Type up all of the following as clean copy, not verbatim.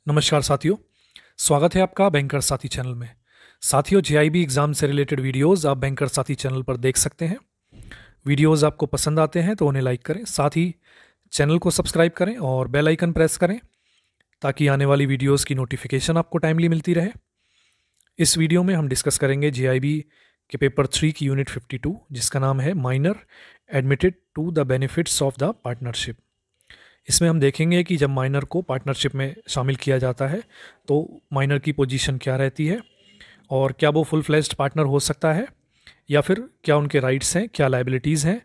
नमस्कार साथियों, स्वागत है आपका बैंकर साथी चैनल में। साथियों, जेआईबी एग्ज़ाम से रिलेटेड वीडियोस आप बैंकर साथी चैनल पर देख सकते हैं। वीडियोस आपको पसंद आते हैं तो उन्हें लाइक करें, साथ ही चैनल को सब्सक्राइब करें और बेल आइकन प्रेस करें ताकि आने वाली वीडियोस की नोटिफिकेशन आपको टाइमली मिलती रहे। इस वीडियो में हम डिस्कस करेंगे जेआईबी के पेपर 3 की यूनिट 52, जिसका नाम है minor admitted to the benefits of the partnership. इसमें हम देखेंगे कि जब माइनर को पार्टनरशिप में शामिल किया जाता है तो माइनर की पोजीशन क्या रहती है और क्या वो फुल फ्लेज्ड पार्टनर हो सकता है या फिर क्या उनके राइट्स हैं, क्या लायबिलिटीज़ हैं।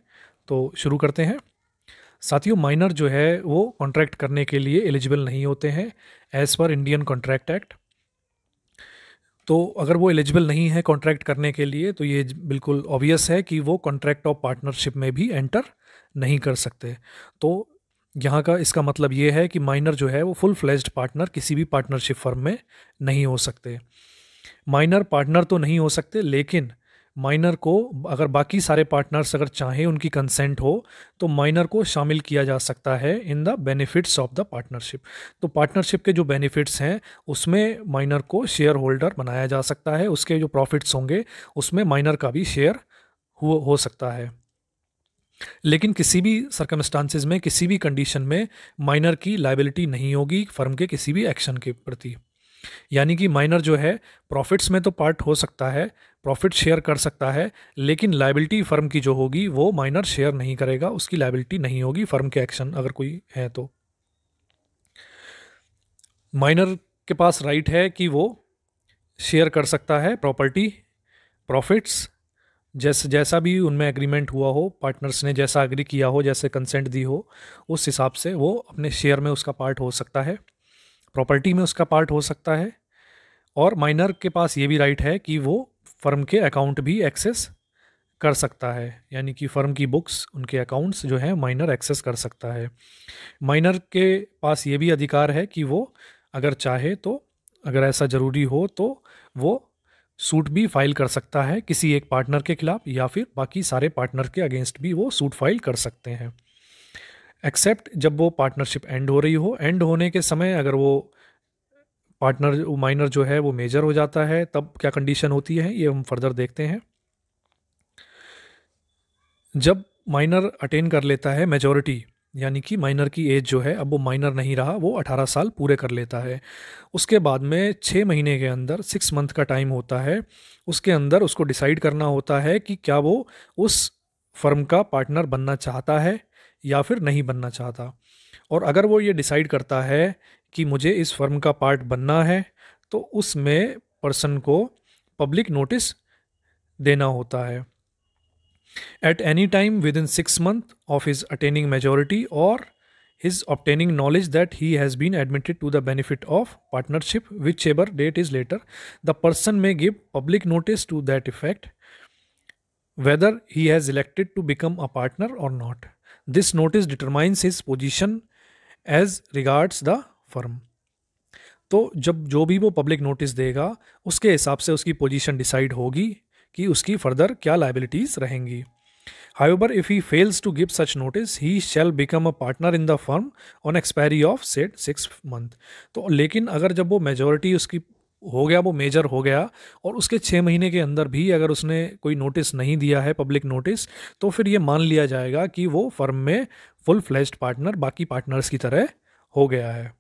तो शुरू करते हैं। साथियों, माइनर जो है वो कॉन्ट्रैक्ट करने के लिए एलिजिबल नहीं होते हैं as per Indian contract act. तो अगर वो एलिजिबल नहीं है कॉन्ट्रैक्ट करने के लिए तो ये बिल्कुल ऑब्वियस है कि वो कॉन्ट्रैक्ट ऑफ पार्टनरशिप में भी एंटर नहीं कर सकते। तो यहाँ का इसका मतलब ये है कि माइनर जो है वो फुल फ्लेज्ड पार्टनर किसी भी पार्टनरशिप फर्म में नहीं हो सकते। माइनर पार्टनर तो नहीं हो सकते, लेकिन माइनर को अगर बाकी सारे पार्टनर्स अगर चाहें, उनकी कंसेंट हो, तो माइनर को शामिल किया जा सकता है in the benefits of the partnership. तो पार्टनरशिप के जो बेनिफिट्स हैं उसमें माइनर को शेयर होल्डर बनाया जा सकता है। उसके जो प्रॉफिट्स होंगे उसमें माइनर का भी शेयर हो सकता है। लेकिन किसी भी सर्कमस्टांसेस में, किसी भी कंडीशन में माइनर की लायबिलिटी नहीं होगी फर्म के किसी भी एक्शन के प्रति। यानी कि माइनर जो है प्रॉफिट्स में तो पार्ट हो सकता है, प्रॉफिट शेयर कर सकता है, लेकिन लायबिलिटी फर्म की जो होगी वो माइनर शेयर नहीं करेगा, उसकी लायबिलिटी नहीं होगी फर्म के एक्शन अगर कोई है तो। माइनर के पास राइट है कि वो शेयर कर सकता है प्रॉपर्टी, प्रॉफिट्स, जैसा भी उनमें एग्रीमेंट हुआ हो, पार्टनर्स ने जैसा एग्री किया हो, जैसे कंसेंट दी हो, उस हिसाब से वो अपने शेयर में उसका पार्ट हो सकता है, प्रॉपर्टी में उसका पार्ट हो सकता है। और माइनर के पास ये भी राइट है कि वो फर्म के अकाउंट भी एक्सेस कर सकता है, यानी कि फर्म की बुक्स, उनके अकाउंट्स जो हैं माइनर एक्सेस कर सकता है। माइनर के पास ये भी अधिकार है कि वो अगर चाहे तो, अगर ऐसा ज़रूरी हो तो वो सूट भी फाइल कर सकता है किसी एक पार्टनर के खिलाफ, या फिर बाकी सारे पार्टनर के अगेंस्ट भी वो सूट फाइल कर सकते हैं, एक्सेप्ट जब वो पार्टनरशिप एंड हो रही हो। एंड होने के समय अगर वो पार्टनर माइनर जो है वो मेजर हो जाता है, तब क्या कंडीशन होती है ये हम फर्दर देखते हैं। जब माइनर अटेन कर लेता है मेजॉरिटी, यानी कि माइनर की एज जो है अब वो माइनर नहीं रहा, वो 18 साल पूरे कर लेता है, उसके बाद में 6 महीने के अंदर, 6 मंथ का टाइम होता है, उसके अंदर उसको डिसाइड करना होता है कि क्या वो उस फर्म का पार्टनर बनना चाहता है या फिर नहीं बनना चाहता। और अगर वो ये डिसाइड करता है कि मुझे इस फर्म का पार्ट बनना है, तो उसमें पर्सन को पब्लिक नोटिस देना होता है at any time within 6 months of his attaining majority or his obtaining knowledge that he has been admitted to the benefit of partnership, whichever date is later. The person may give public notice to that effect whether he has elected to become a partner or not. This notice determines his position as regards the firm. तो जब जो भी वो public notice देगा उसके हिसाब से उसकी पोजीशन डिसाइड होगी कि उसकी फर्दर क्या लायबिलिटीज़ रहेंगी। However, if he fails to give such notice, he shall become a partner in the firm on expiry of said 6 month. तो लेकिन अगर जब वो मेजॉरिटी उसकी हो गया, वो मेजर हो गया, और उसके 6 महीने के अंदर भी अगर उसने कोई नोटिस नहीं दिया है, पब्लिक नोटिस, तो फिर ये मान लिया जाएगा कि वो फर्म में फुल फ्लेज्ड पार्टनर बाकी पार्टनर्स की तरह हो गया है।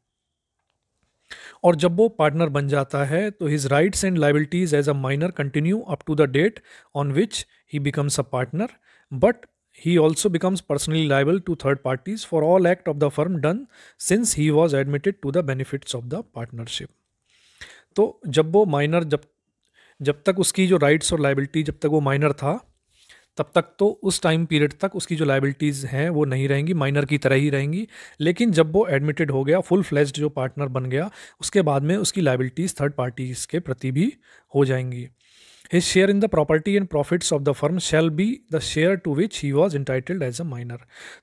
और जब वो पार्टनर बन जाता है तो his rights and liabilities as a minor continue up to the date on which he becomes a partner, but he also becomes personally liable to third parties for all act of the firm done since he was admitted to the benefits of the partnership. तो जब वो minor, जब तक उसकी जो rights और liability, जब तक वो माइनर था तब तक तो उस टाइम पीरियड तक उसकी जो लायबिलिटीज़ हैं वो नहीं रहेंगी, माइनर की तरह ही रहेंगी। लेकिन जब वो एडमिटेड हो गया, फुल फ्लेज्ड जो पार्टनर बन गया, उसके बाद में उसकी लायबिलिटीज़ थर्ड पार्टीज़ के प्रति भी हो जाएंगी। His share in the property and profits of the firm shall be the share to which he was entitled as a minor.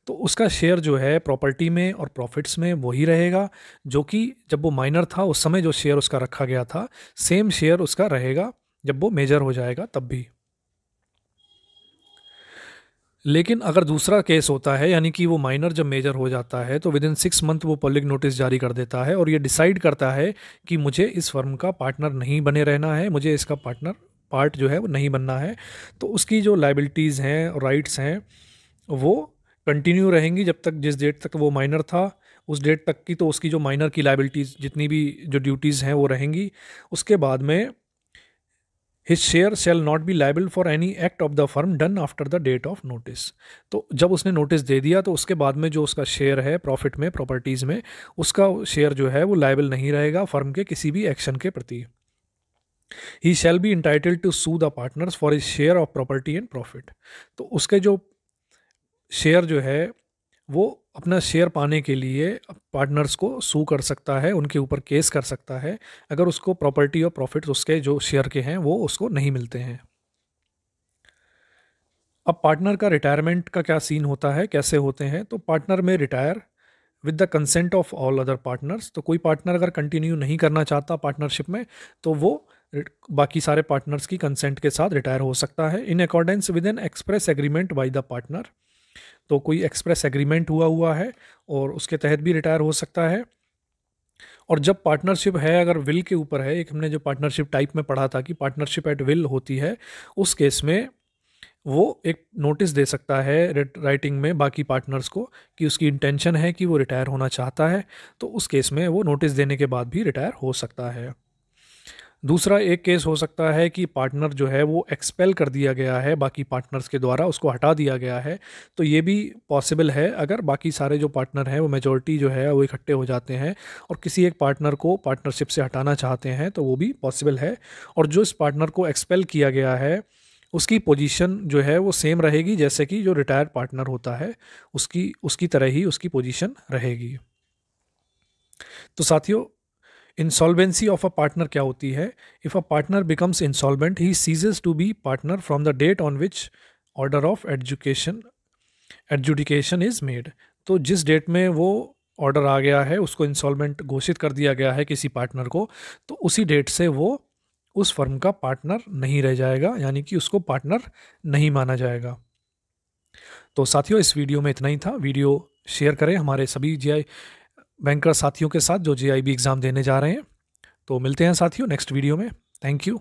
तो उसका शेयर जो है प्रॉपर्टी में और प्रॉफिट्स में वही रहेगा जो कि जब वो माइनर था उस समय जो शेयर उसका रखा गया था, सेम शेयर उसका रहेगा जब वो मेजर हो जाएगा तब भी। लेकिन अगर दूसरा केस होता है, यानी कि वो माइनर जब मेजर हो जाता है, तो विद इन 6 मंथ वो पब्लिक नोटिस जारी कर देता है और ये डिसाइड करता है कि मुझे इस फर्म का पार्टनर नहीं बने रहना है, मुझे इसका पार्ट जो है वो नहीं बनना है। तो उसकी जो लाइबिलिटीज़ हैं और राइट्स हैं वो कंटिन्यू रहेंगी जब तक, जिस डेट तक वो माइनर था उस डेट तक की, तो उसकी जो माइनर की लाइबिलिटीज़ जितनी भी जो ड्यूटीज़ हैं वो रहेंगी। उसके बाद में his share shall not be liable for any act of the firm done after the date of notice. तो जब उसने नोटिस दे दिया तो उसके बाद में जो उसका शेयर है प्रॉफिट में, प्रॉपर्टीज़ में, उसका शेयर जो है वो लाइबल नहीं रहेगा फर्म के किसी भी एक्शन के प्रति। He shall be entitled to sue the partners for his share of property and profit. तो उसके जो शेयर जो है वो अपना शेयर पाने के लिए पार्टनर्स को सू कर सकता है, उनके ऊपर केस कर सकता है, अगर उसको प्रॉपर्टी और प्रॉफिट्स उसके जो शेयर के हैं वो उसको नहीं मिलते हैं। अब पार्टनर का रिटायरमेंट का क्या सीन होता है, कैसे होते हैं? तो पार्टनर में retire with the consent of all other partners. तो कोई पार्टनर अगर कंटिन्यू नहीं करना चाहता पार्टनरशिप में, तो वो बाकी सारे पार्टनर्स की कंसेंट के साथ रिटायर हो सकता है in accordance with N express agreement by the partner. तो कोई एक्सप्रेस एग्रीमेंट हुआ है और उसके तहत भी रिटायर हो सकता है। और जब पार्टनरशिप है, अगर विल के ऊपर है, एक हमने जो पार्टनरशिप टाइप में पढ़ा था कि पार्टनरशिप एट विल होती है, उस केस में वो एक नोटिस दे सकता है राइटिंग में बाकी पार्टनर्स को कि उसकी इंटेंशन है कि वो रिटायर होना चाहता है। तो उस केस में वो नोटिस देने के बाद भी रिटायर हो सकता है। दूसरा एक केस हो सकता है कि पार्टनर जो है वो एक्सपेल कर दिया गया है बाकी पार्टनर्स के द्वारा, उसको हटा दिया गया है। तो ये भी पॉसिबल है, अगर बाकी सारे जो पार्टनर हैं वो मेजॉरिटी जो है वो इकट्ठे हो जाते हैं और किसी एक पार्टनर को पार्टनरशिप से हटाना चाहते हैं, तो वो भी पॉसिबल है। और जो इस पार्टनर को एक्सपेल किया गया है उसकी पोजीशन जो है वो सेम रहेगी, जैसे कि जो रिटायर्ड पार्टनर होता है उसकी उसकी तरह ही उसकी पोजीशन रहेगी। तो साथियों, इंसॉल्वेंसी ऑफ अ पार्टनर क्या होती है? If a partner becomes insolvent he ceases to be partner from the date on which order of adjudication is made. तो जिस डेट में वो ऑर्डर आ गया है, उसको इंसॉल्वेंट घोषित कर दिया गया है किसी पार्टनर को, तो उसी डेट से वो उस फर्म का पार्टनर नहीं रह जाएगा, यानी कि उसको पार्टनर नहीं माना जाएगा। तो साथियों, इस वीडियो में इतना ही था। वीडियो शेयर करें हमारे सभी जीआई बैंकर साथियों के साथ जो जीआईबी एग्ज़ाम देने जा रहे हैं। तो मिलते हैं साथियों नेक्स्ट वीडियो में। Thank you.